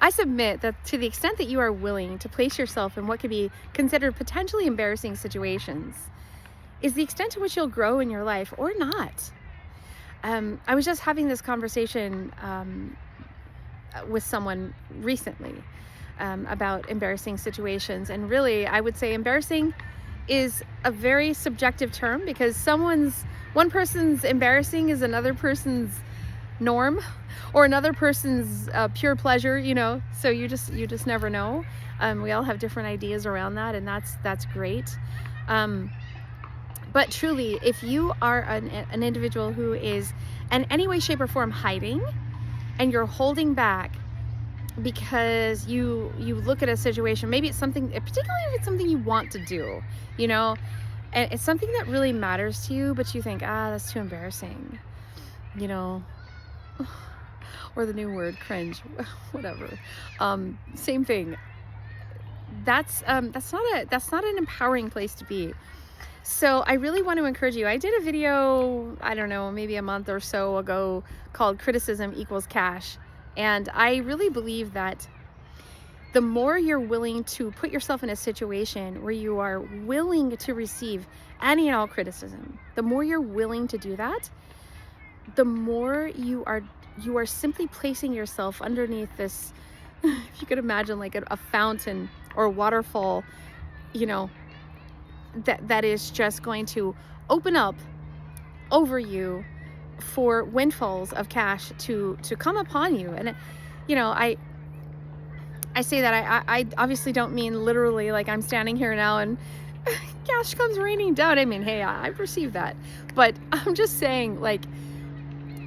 I submit that to the extent that you are willing to place yourself in what could be considered potentially embarrassing situations is the extent to which you'll grow in your life or not. I was just having this conversation with someone recently about embarrassing situations. And really, I would say embarrassing is a very subjective term, because one person's embarrassing is another person's norm, or another person's pure pleasure, so you just never know. We all have different ideas around that, and that's great. But truly, if you are an individual who is in any way, shape, or form hiding, and you're holding back because you look at a situation, maybe it's something, particularly if it's something you want to do, and it's something that really matters to you, but you think, that's too embarrassing, or the new word, cringe, whatever. Same thing. That's not an empowering place to be. So I really want to encourage you. I did a video, I don't know, maybe a month or so ago, called Criticism Equals Cash. And I really believe that the more you're willing to put yourself in a situation where you are willing to receive any and all criticism, the more you're willing to do that, the more you are simply placing yourself underneath this, if you could imagine like a fountain or a waterfall, that is just going to open up over you for windfalls of cash to come upon you. And I say that I obviously don't mean literally, like I'm standing here now and cash comes raining down. I mean, hey, I perceive that, but I'm just saying, like,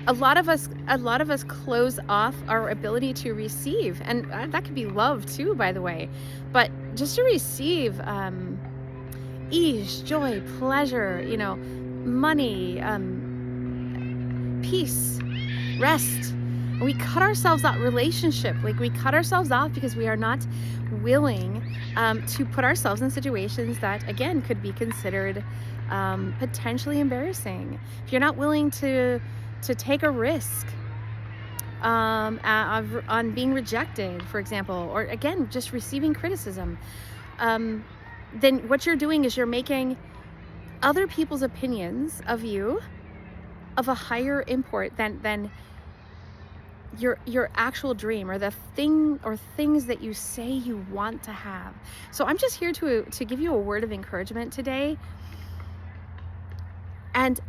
a lot of us close off our ability to receive, and that could be love too, by the way, but just to receive ease, joy, pleasure, money, peace, rest. We cut ourselves off relationship. Like, we cut ourselves off because we are not willing to put ourselves in situations that, again, could be considered potentially embarrassing. If you're not willing to take a risk on being rejected, for example, or again, just receiving criticism, then what you're doing is you're making other people's opinions of you of a higher import than your actual dream, or the thing or things that you say you want to have. So I'm just here to give you a word of encouragement today, and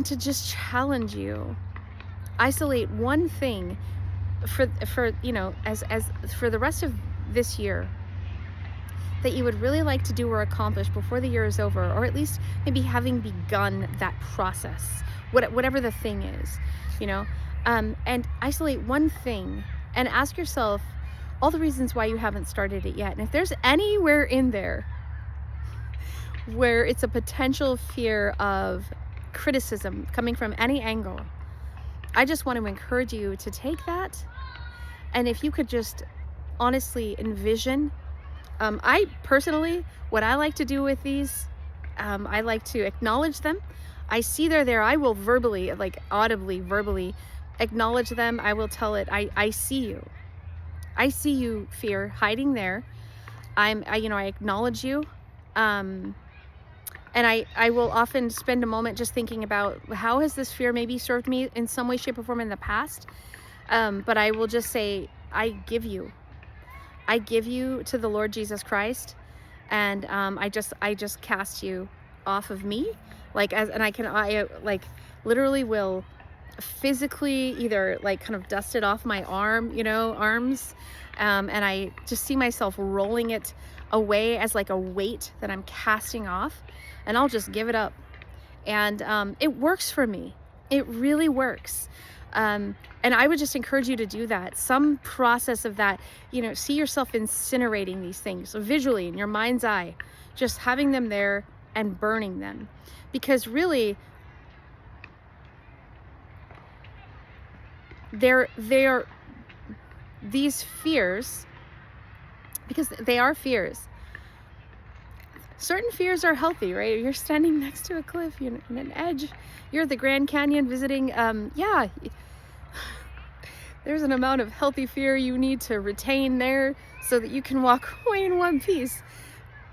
to just challenge you. Isolate one thing for as for the rest of this year that you would really like to do or accomplish before the year is over, or at least maybe having begun that process, whatever the thing is, and isolate one thing and ask yourself all the reasons why you haven't started it yet. And if there's anywhere in there where it's a potential fear of criticism coming from any angle, I just want to encourage you to take that. And if you could just honestly envision, I personally, what I like to do with these, I like to acknowledge them. I see they're there. I will verbally, like audibly, verbally acknowledge them. I will tell it, I see you. I see you, fear, hiding there. I acknowledge you. And I will often spend a moment just thinking about, how has this fear maybe served me in some way, shape, or form in the past? But I will just say, I give you to the Lord Jesus Christ, and I just cast you off of me, I literally will physically either like kind of dust it off my arms, and I just see myself rolling it away as like a weight that I'm casting off, and I'll just give it up. And it works for me. It really works. And I would just encourage you to do that. Some process of that, see yourself incinerating these things visually in your mind's eye, just having them there and burning them. Because really, they're these fears, because they are fears. Certain fears are healthy, right? You're standing next to a cliff, you're on an edge, you're at the Grand Canyon visiting, there's an amount of healthy fear you need to retain there so that you can walk away in one piece.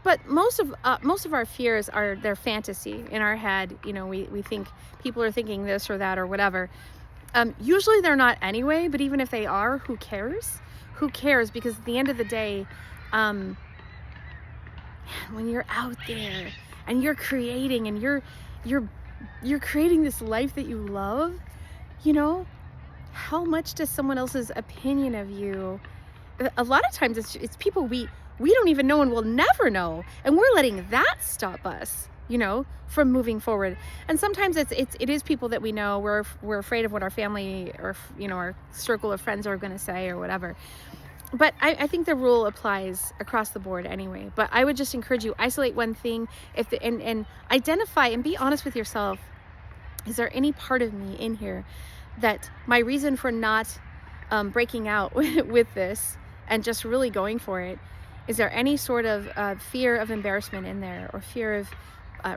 But most of our fears are their fantasy in our head. You know, we think people are thinking this or that or whatever. Usually they're not anyway, but even if they are, who cares? Who cares? Because at the end of the day, when you're out there and you're creating and you're creating this life that you love, you know, how much does someone else's opinion of you? A lot of times it's people we don't even know and will never know, and we're letting that stop us, you know, from moving forward. And sometimes it is people that we know. We're afraid of what our family or, you know, our circle of friends are going to say or whatever. But I think the rule applies across the board anyway. But I would just encourage you, isolate one thing, and identify and be honest with yourself. Is there any part of me in here that my reason for not breaking out with this and just really going for it, is there any sort of fear of embarrassment in there, or fear of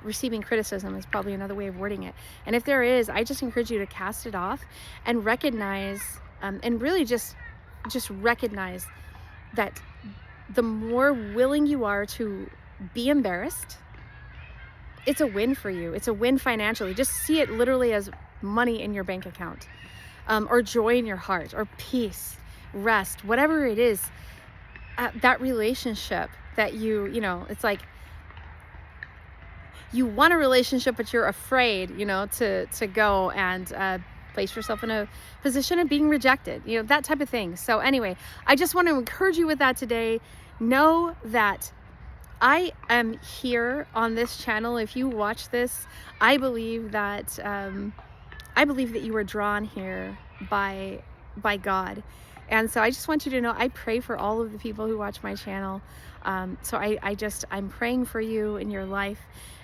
receiving criticism is probably another way of wording it. And if there is, I just encourage you to cast it off and recognize, and really just recognize that the more willing you are to be embarrassed, it's a win for you. It's a win financially. Just see it literally as money in your bank account, or joy in your heart, or peace, rest, whatever it is. That relationship that you know, it's like you want a relationship, but you're afraid, you know, to go and place yourself in a position of being rejected, you know, that type of thing. So anyway, I just want to encourage you with that today. Know that I am here on this channel. If you watch this, I believe that you were drawn here by God. And so I just want you to know, I pray for all of the people who watch my channel. So I'm praying for you in your life,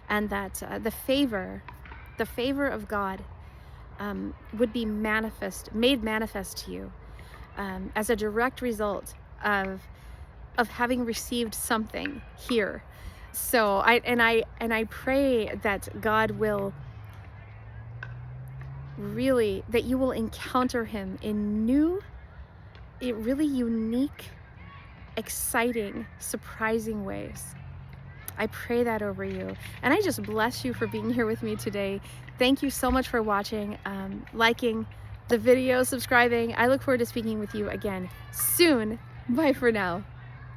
and that the favor of God would be made manifest to you as a direct result of having received something here. So I pray that God will really, that you will encounter him in new, really unique, exciting, surprising ways. I pray that over you. And I just bless you for being here with me today. Thank you so much for watching, liking the video, subscribing. I look forward to speaking with you again soon. Bye for now.